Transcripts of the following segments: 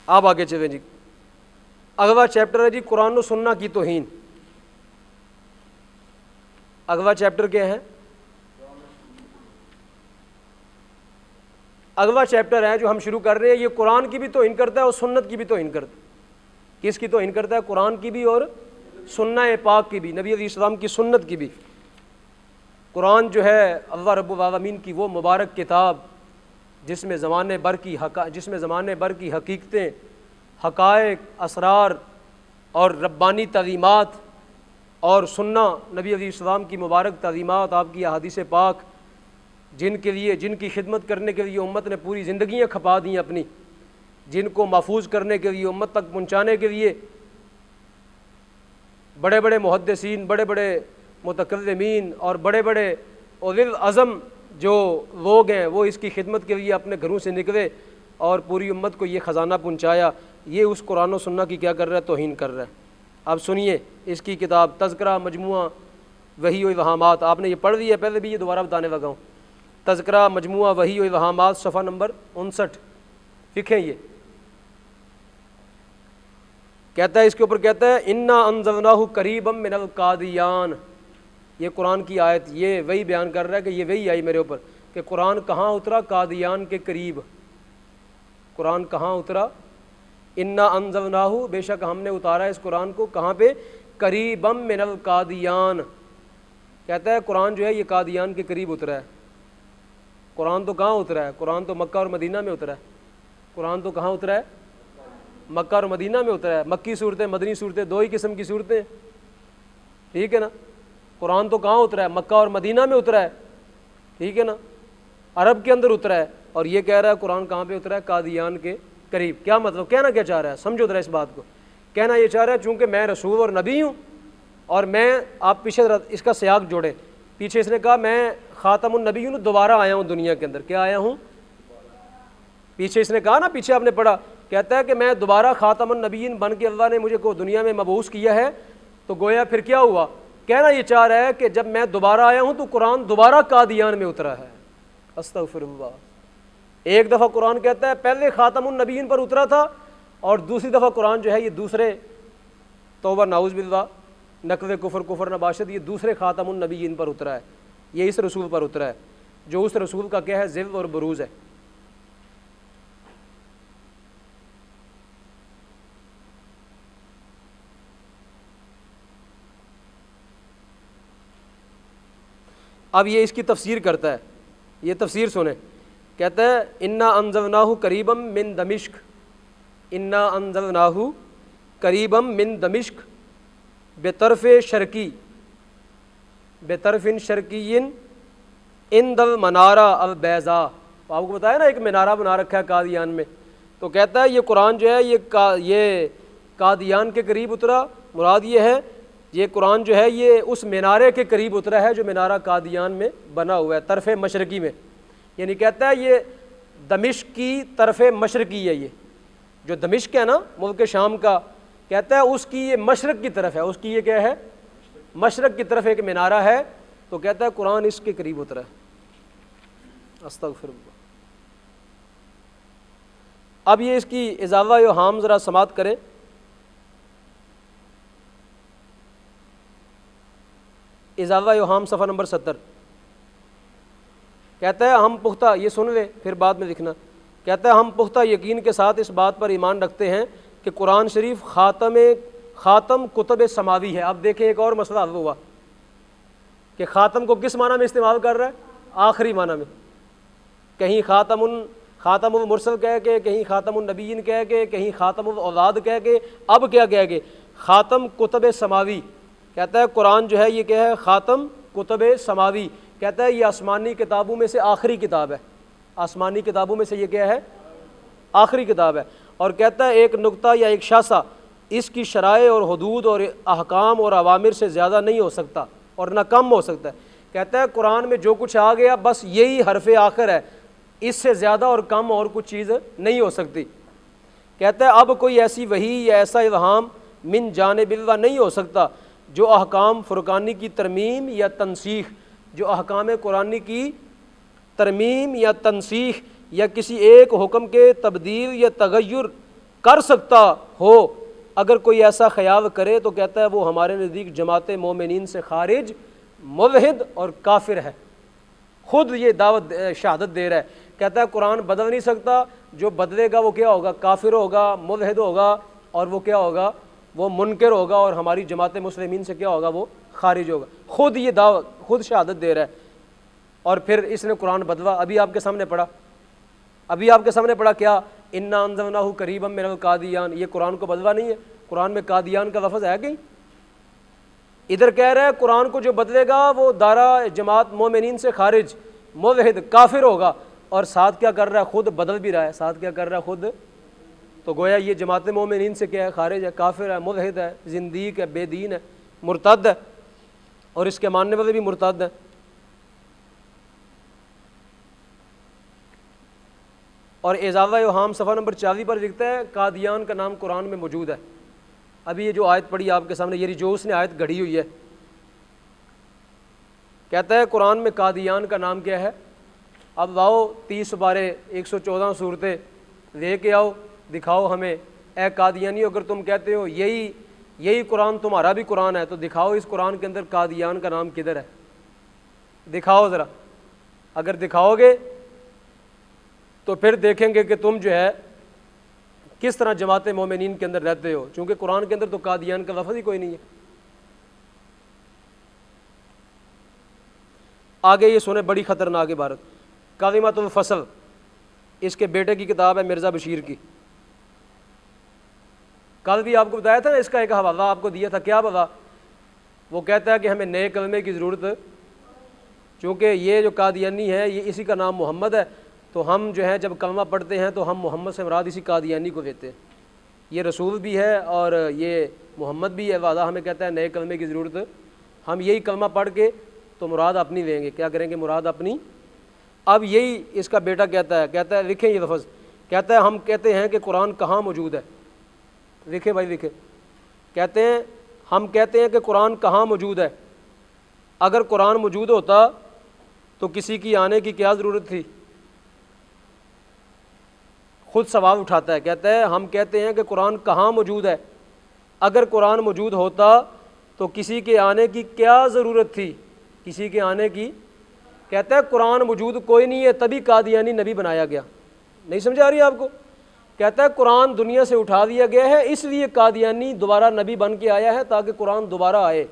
आप आगे चलें जी। अगवा चैप्टर है जी कुरान व सुन्ना की तौहीन। अगवा चैप्टर क्या है? अगवा चैप्टर है जो हम शुरू कर रहे हैं, ये कुरान की भी तौहीन करता है और सुन्नत की भी तौहीन करता है। किसकी तौहीन करता है? कुरान की भी और सुन्ना पाक की भी, नबी अलैहिस्सलाम की सुन्नत की भी। कुरान जो है अल्लाह रब्बुल आलमीन की वो मुबारक किताब जिसमें ज़माने भर की हकीकतें, हक़ाइक़, असरार और रब्बानी तालीमात, और सुन्ना नबी अलैहिस्सलाम की मुबारक तालीमात, आपकी अहादीस पाक, जिनकी खिदमत करने के लिए उम्मत ने पूरी ज़िंदगियाँ खपा दी अपनी, जिनको महफूज करने के लिए, उम्मत तक पहुँचाने के लिए बड़े बड़े मुहद्दिसीन, बड़े बड़े मुतकल्लिमीन और बड़े बड़े उलुल अज़म जो लोग हैं वो इसकी खिदमत के लिए अपने घरों से निकले और पूरी उम्मत को ये ख़जाना पहुँचाया। ये उस कुरान और सुन्ना की क्या कर रहा है? तौहीन कर रहा है। अब सुनिए इसकी किताब तज़किरा मजमुआ वही व इल्हामात, आपने ये पढ़ ली है पहले भी, ये दोबारा बताने लगा हूँ। तज़किरा मजमुआ वही व इल्हामात, सफ़ा नंबर 59 लिखें। ये कहता है, इसके ऊपर कहता है इन्ना अंज़लनाहु करीबम मिनल कादियान। ये कुरान की आयत ये वही बयान कर रहा है कि ये वही आई मेरे ऊपर कि कुरान कहाँ उतरा? कादियान के करीब। कुरान कहाँ उतरा? इन्ना अंज़लनाहु, बेशक हमने उतारा इस कुरान को, कहाँ पे? करीबम मिनल कादियान। कहता है कुरान जो है ये कादियान के करीब उतरा है। कुरान तो कहाँ उतरा है? कुरान तो मक्का और मदीना में उतरा है। कुरान तो कहाँ उतरा है? मक्का और मदीना में उतरा है। मक्की सूरतें, मदनी सूरतें, दो ही किस्म की सूरतें, ठीक है ना। कुरान तो कहाँ उतरा है? मक्का और मदीना में उतरा है, ठीक है ना, अरब के अंदर उतरा है। और ये कह रहा है कुरान कहाँ पे उतरा है? कादियान के करीब। क्या मतलब? कहना क्या चाह रहा है? समझो जरा इस बात को। कहना ये चाह रहा है चूँकि मैं रसूल और नबी हूँ और मैं, आप पीछे इसका सयाक जोड़े, पीछे इसने कहा मैं ख़ातमुन नबी हूँ, दोबारा आया हूँ दुनिया के अंदर। क्या आया हूँ? पीछे इसने कहा ना, पीछे आपने पढ़ा, कहता है कि मैं दोबारा ख़ातमुन नबीयीन बन के अल्लाह ने मुझे को दुनिया में मबऊस किया है। तो गोया फिर क्या हुआ? कहना ये चाह रहा है कि जब मैं दोबारा आया हूँ तो कुरान दोबारा कादियान में उतरा है। अस्तगफिरुल्लाह। एक दफ़ा कुरान कहता है पहले ख़ातमुन नबीयीन पर उतरा था, और दूसरी दफ़ा कुरान जो है ये दूसरे, तौबा नाउज़ बिल्लाह, नक़्ज़ कुफ़र नबाशत, ये दूसरे ख़ातमुन नबीयीन पर उतरा है। ये इस रसूल पर उतरा है जो उस रसूल का क्या है? ज़िल और बुरूज़ है। अब ये इसकी तफसीर करता है, ये तफसीर सुने। कहता है इन्ना अंज़लनाहु करीबम मिन दमिश्क, इन्ना अंज़लनाहु करीबम मिन दमिश्क बेतरफ़ शर्की, बेतरफ़िन शर्कीयिन इंदल मनारा अल बैज़ा। आपको बताया ना एक मीनारा बना रखा है कादियान में। तो कहता है ये कुरान जो है ये कादियान के करीब उतरा। मुराद ये है ये कुरान जो है ये उस मीनारे के करीब उतरा है जो मीनारा कादियान में बना हुआ है, तरफ़ मशरक़ी में। यानी कहता है ये दमिश्क की तरफ़ मशरक़ी है, ये जो दमिश्क है ना मुल्क शाम का, कहता है उसकी ये मशरक़ की तरफ है, उसकी ये क्या है? मशरक़ की तरफ एक मीनारा है। तो कहता है कुरान इसके करीब उतरा है। अस्तग़फिरुल्लाह। अब ये इसकी इज़ावा व हाम ज़रा समात करें। इज़ावा व हाम सफ़ा नंबर 70। कहता है हम पुख्ता, ये सुन ले फिर बाद में लिखना। कहता है हम पुख्ता यकीन के साथ इस बात पर ईमान रखते हैं कि कुरान शरीफ ख़ातम कुतुब समावी है। अब देखें एक और मसला हल हुआ कि ख़ातम को किस माना में इस्तेमाल कर रहा है? आखिरी माना में। कहीं ख़ातमुल मुरसल कह के, कहीं ख़ातमुन नबीयीन कह के, कहीं ख़ातमुल औलाद कह के, अब क्या कह के? ख़ातम कुतुब समावी। कहता है कुरान जो है ये क्या है? ख़ातम कुतुब समावी। कहता है ये आसमानी किताबों में से आखिरी किताब है। आसमानी किताबों में से ये क्या है? आखिरी किताब है। और कहता है एक नुक्ता या एक शासा इसकी शराए और हदूद और अहकाम और अवामिर से ज़्यादा नहीं हो सकता और ना कम हो सकता है। कहता है कुरान में जो कुछ आ गया बस यही हरफ आखिर है, इससे ज़्यादा और कम और कुछ चीज़ नहीं हो सकती। कहता है अब कोई ऐसी वही या ऐसा इल्हाम मिन जानिबिल्लाह नहीं हो सकता जो अहकाम फ़ुरक़ानी की तरमीम या तनसीख, जो अहकाम कुरानी की तरमीम या तनसीख या किसी एक हुक्म के तब्दील या तगय्युर कर सकता हो, अगर कोई ऐसा ख्याल करे तो कहता है वो हमारे नज़दीक जमात मोमिनीन से खारिज, मुल्हिद और काफिर है। खुद ये दावत शहादत दे रहा है, कहता है कुरान बदल नहीं सकता, जो बदलेगा वो क्या होगा, काफिर होगा, मुल्हिद होगा, और वो क्या होगा, वो मुनकर होगा, और हमारी जमात मुस्लिमीन से क्या होगा, वो खारिज होगा। खुद ये दावत, खुद शहादत दे रहा है। और फिर इसने कुरान बदला, अभी आपके सामने पढ़ा, अभी आपके सामने पढ़ा क्या, इन्ना अंज़लनाहु करीबम मिनल कादियान, ये कुरान को बदला नहीं है। कुरान में कादियान का लफ्ज़ है कहीं? इधर कह रहा है कुरान को जो बदलेगा वो दारा जमात मोमिनीन से खारिज, मुल्हिद, काफिर होगा, और साथ क्या कर रहा है, खुद बदल भी रहा है, साथ क्या कर रहा है खुद। तो गोया ये जमात मोमिनीन से क्या है, खारिज है, काफिर है, मुल्हिद है, जिंदीक है, बेदीन है, मुर्तद है, और इसके मानने वाले भी मुर्तद हैं। और एजाज़ा योहाम सफ़ा नंबर 40 पर लिखता है कादियान का नाम कुरान में मौजूद है। अभी ये जो आयत पढ़ी आपके सामने, ये जो उसने आयत घड़ी हुई है, कहता है कुरान में कादियान का नाम क्या है। अब लाओ 30 बारे 114 सूरतें लेके आओ, दिखाओ हमें, ए कादियानी, अगर तुम कहते हो यही कुरान तुम्हारा भी कुरान है, तो दिखाओ इस कुरान के अंदर कादियान का नाम किधर है, दिखाओ ज़रा। अगर दिखाओगे तो फिर देखेंगे कि तुम जो है किस तरह जमात मोमिनीन के अंदर रहते हो, चूँकि कुरान के अंदर तो कादियान का लफ्ज़ ही कोई नहीं है। आगे ये सुने, बड़ी ख़तरनाक इबारत, कालिमातुल फ़स्ल, इसके बेटे की किताब है मिर्ज़ा बशीर की। कल भी आपको बताया था ना, इसका एक हवाला आपको दिया था, क्या बता, वो कहता है कि हमें नए कलमे की ज़रूरत, चूँकि ये जो कादियानी है ये इसी का नाम मोहम्मद है, तो हम जो है जब कलमा पढ़ते हैं तो हम मोहम्मद से मुराद इसी कादियानी को लेते हैं। ये रसूल भी है और ये मोहम्मद भी है, वादा हमें कहता है नए कलमे की ज़रूरत, हम यही कलमा पढ़ के तो मुराद अपनी लेंगे, क्या करेंगे, मुराद अपनी। अब यही इसका बेटा कहता है लिखें ये लफ्ज़, कहता है हम कहते हैं कि कुरान कहाँ मौजूद है, लिखे भाई लिखे, कहते हैं हम कहते हैं कि कुरान कहाँ मौजूद है, अगर कुरान मौजूद होता तो किसी की आने की क्या ज़रूरत थी। खुद सवाल उठाता है, कहता है हम कहते हैं कि कुरान कहाँ मौजूद है, अगर कुरान मौजूद होता तो किसी के आने की क्या ज़रूरत थी, किसी के आने की। कहता है कुरान मौजूद कोई नहीं है, तभी कादियानी नबी बनाया गया। नहीं समझ आ रही आपको? कहता है कुरान दुनिया से उठा दिया गया है, इसलिए कादियानी दोबारा नबी बन के आया है ताकि कुरान दोबारा आए,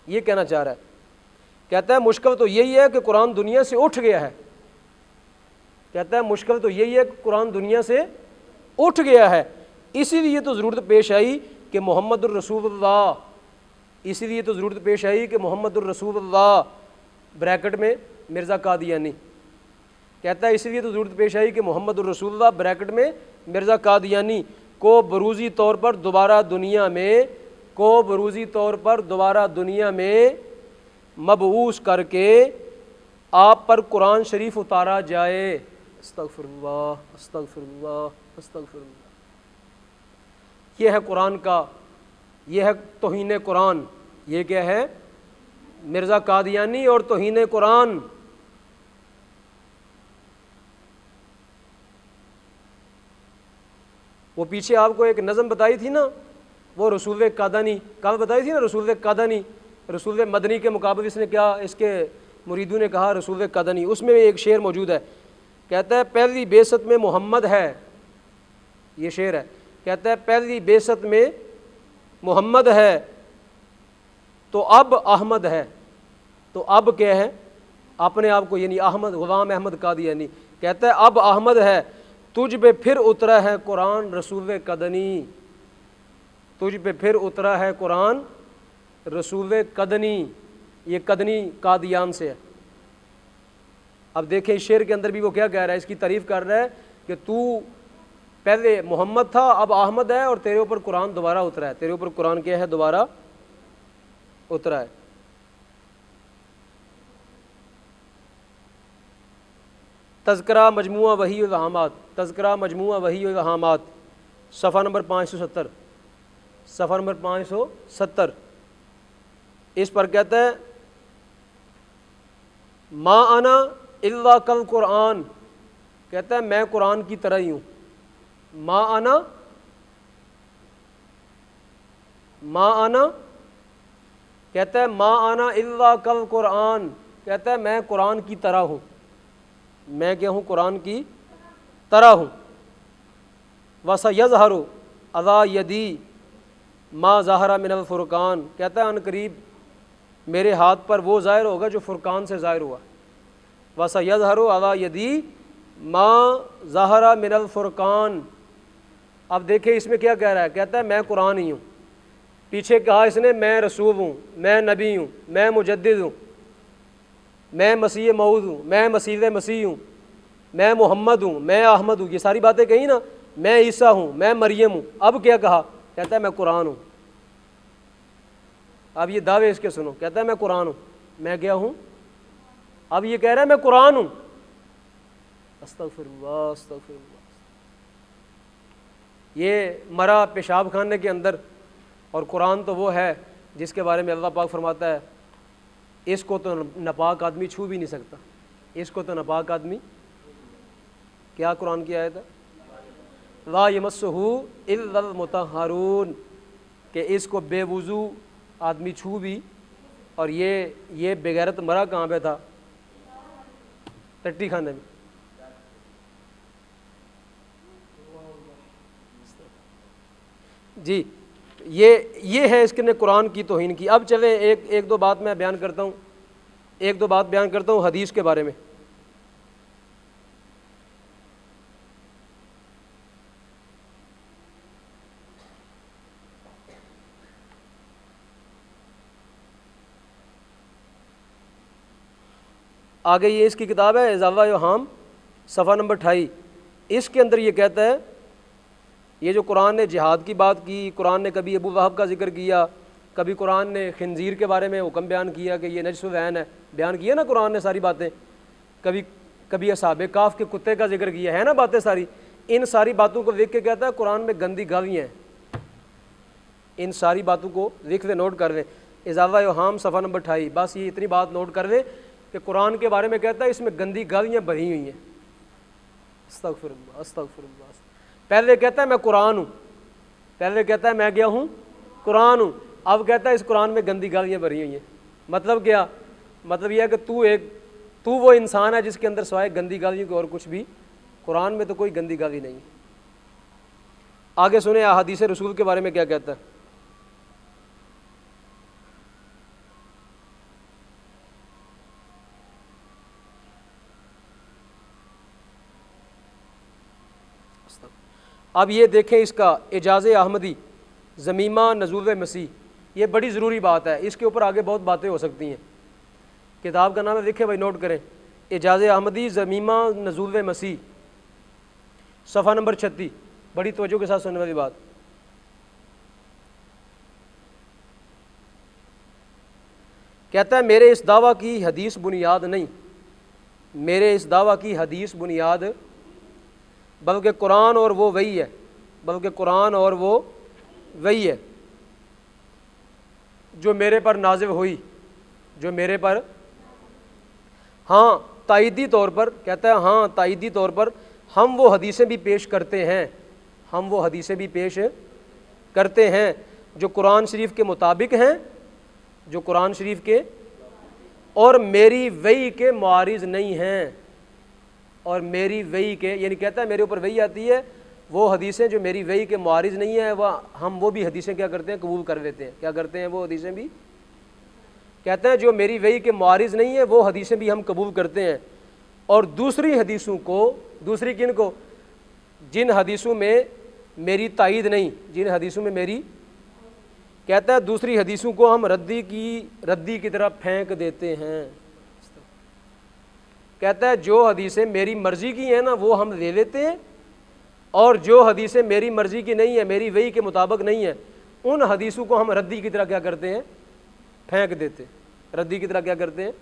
ये कहना चाह रहा है। कहता है मुश्किल तो यही है कि कुरान दुनिया से उठ गया है, कहता है मुश्किल तो यही है कि कुरान दुनिया से उठ गया है, इसीलिए तो ज़रूरत पेश आई कि मोहम्मदुर रसूलुल्लाह, इसीलिए तो ज़रूरत पेश आई कि मोहम्मदुर रसूलुल्लाह ब्रैकेट में मिर्ज़ा कादियानी, कहता है इसलिए तो ज़रूरत पेश आई कि मोहम्मदुर रसूलुल्लाह ब्रैकेट में मिर्ज़ा कादियानी को बरूज़ी तौर पर दोबारा दुनिया में, को बरूज़ी तौर पर दोबारा दुनिया में मबऊस करके आप पर कुरान शरीफ उतारा जाए। अस्तगफिरुल्लाह अस्तगफिरुल्लाह अस्तगफिरुल्लाह। ये है कुरान का, ये है तौहीन कुरान, ये क्या है, मिर्ज़ा कादियानी और तौहीन कुरान। वो पीछे आपको एक नज़म बताई थी ना, वो रसूल कादनी, कल बताई थी ना, रसूल कादनी, रसूल मदनी के मुकाबले इसने क्या, इसके मुरीदों ने कहा रसूल कादनी, उसमें एक शेर मौजूद है, कहता है पहली बेसत में मोहम्मद है, ये शेर है, कहता है पहली बेसत में मोहम्मद है तो अब अहमद है, तो अब क्या है, अपने आप को यानी अहमद, गुलाम अहमद कादियानी, कहता है अब अहमद है, तुझ पे फिर उतरा है कुरान रसूल कदनी, तुझ पे फिर उतरा है कुरान रसूल कदनी, ये कदनी कादियान से है। अब देखें इस शेर के अंदर भी वो क्या कह रहा है, इसकी तारीफ़ कर रहा है कि तू पहले मोहम्मद था, अब अहमद है, और तेरे ऊपर कुरान दोबारा उतरा है, तेरे ऊपर कुरान क्या है, दोबारा उतरा है। तज़किरा मजमुआ वही व इल्हामात, तज़किरा मजमुआ वही व इल्हामात, सफ़ा नंबर 570, सफ़ा नंबर 570, इस पर कहता है मा आना इल्ला कल कुरान, कहता है मैं कुरान की तरह ही हूँ, मा आना मा आना, कहता है मा आना इल्ला कल कुरान, कहता है मैं कुरान की तरह हूँ, मैं क्या हूँ, कुरान की तरह हूँ। वसयज़हरु अज़ा यदी मा ज़हरा मिनल फ़ुरक़ान, कहता है अनकरीब मेरे हाथ पर वो ज़ाहिर होगा जो फ़ुरक़ान से ज़ाहिर हुआ। वसयज़हरु अज़ा यदी मा ज़हरा मिनल फ़ुरक़ान। अब देखिए इसमें क्या कह रहा है, कहता है मैं कुरान ही हूँ। पीछे कहा इसने मैं रसूल हूँ, मैं नबी हूँ, मैं मुजद्दिद हूँ, मैं मसीह मऊद हूँ, मैं मसीह मसीह हूँ, मैं मोहम्मद हूँ, मैं अहमद हूँ, ये सारी बातें कही ना, मैं ईसा हूँ, मैं मरियम हूँ। अब क्या कहा, कहता है मैं कुरान हूँ। अब ये दावे इसके सुनो, कहता है मैं कुरान हूँ, मैं क्या हूँ, अब ये कह रहा है मैं कुरान हूँ। अस्तगफिरुल्लाह अस्तगफिरुल्लाह। ये मरा पेशाब खाने के अंदर, और कुरान तो वो है जिसके बारे में अल्लाह पाक फरमाता है इसको तो नापाक आदमी छू भी नहीं सकता, इसको तो नापाक आदमी, क्या कुरान की आयत है, ला यमस्सुहु इल्लल मुतहहारून, कि इसको बेवुज़ू आदमी छू भी, और ये बेगैरत मरा कहाँ पे था, टट्टी खाने में। जी ये है इसके ने कुरान की तौहीन की। अब चले एक दो बात मैं बयान करता हूँ, एक दो बात बयान करता हूँ हदीस के बारे में। आगे ये इसकी किताब है इज़ावा युहाम, सफ़ा नंबर 28। इसके अंदर ये कहता है, ये जो कुरान ने जिहाद की बात की, कुरान ने कभी अबू वहब का जिक्र किया, कभी कुरान ने खिंजीर के बारे में हुक्म बयान किया कि ये नजस वैन है, बयान किया ना कुरान ने सारी बातें, कभी असहाबे काफ के कुत्ते का जिक्र किया है ना बातें सारी। इन सारी बातों को देख के कहता है कुरान में गंदी गालियाँ हैं। इन सारी बातों को लिख दे, नोट कर दें, इज़ावा युहाम सफ़ा नंबर 28। बस ये इतनी बात नोट कर दें कि कुरान के बारे में कहता है इसमें गंदी गालियाँ भरी हुई हैं। अस्तगफिरुल्लाह अस्तगफिरुल्लाह। पहले कहता है मैं कुरान हूँ, पहले कहता है मैं क्या हूँ, कुरान हूँ, अब कहता है इस कुरान में गंदी गालियाँ भरी हुई हैं। मतलब क्या, मतलब यह है कि तू वो इंसान है जिसके अंदर सिवाय गंदी गालियों के और कुछ भी, कुरान में तो कोई गंदी गाली नहीं है। आगे सुने अहादीस रसूल के बारे में क्या कहता है। अब ये देखें इसका एजाज़ अहमदी ज़मीमा नज़ूल मसीह, ये बड़ी ज़रूरी बात है, इसके ऊपर आगे बहुत बातें हो सकती हैं। किताब का नाम है, लिखे भाई नोट करें, एजाज़ अहमदी ज़मीमा नज़ूल मसीह, सफ़ा नंबर 36। बड़ी तवज्जो के साथ सुनने वाली बात। कहता है मेरे इस दावा की हदीस बुनियाद नहीं, मेरे इस दावा की हदीस बुनियाद, बल्कि कुरान और वो वही है, बल्कि कुरान और वो वही है जो मेरे पर नाज़िल हुई, जो मेरे पर, हाँ तायदी तौर पर, कहता है हाँ तायदी तौर पर हम वो हदीसें भी पेश करते हैं, हम वो हदीसें भी पेश करते हैं जो कुरान शरीफ के मुताबिक हैं, जो कुरान शरीफ के और मेरी वही के मुआरिज़ नहीं हैं, और मेरी वही के, यानी कहता है मेरे ऊपर वही आती है, वो हदीसें जो मेरी वही के मुआरिज़ नहीं है, वह हम वो भी हदीसें क्या करते हैं, कबूल कर लेते हैं। क्या करते हैं, वो हदीसें भी, कहते हैं जो मेरी वही के मुआरिज़ नहीं है वो हदीसें भी हम कबूल करते हैं। और दूसरी हदीसों को, दूसरी किन को, जिन हदीसों में मेरी तायीद नहीं, जिन हदीसों में मेरी, कहता है दूसरी हदीसों को हम रद्दी की तरह फेंक देते हैं। कहता है जो हदीसें मेरी मर्ज़ी की हैं ना वो हम ले लेते हैं, और जो हदीसें मेरी मर्ज़ी की नहीं है, मेरी वही के मुताबिक नहीं है, उन हदीसों को हम रद्दी की तरह क्या करते हैं, फेंक देते। रद्दी की तरह क्या करते हैं,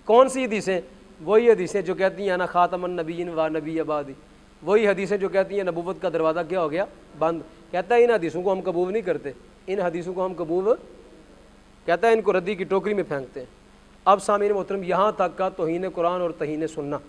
कौन सी हदीसें, वही हदीसें जो कहती हैं अना खातमुन नबिय्यीन व नबी आबादी, वही हदीसें जो कहती हैं नबूवत का दरवाज़ा क्या हो गया, बंद। कहता है इन हदीसों को हम कबूल नहीं करते, इन हदीसों को हम कबूल, कहता है इनको रद्दी की टोकरी में फेंकते हैं। अब सामीन मोहतरम यहाँ तक का तौहीन कुरान और तहीन सुन्ना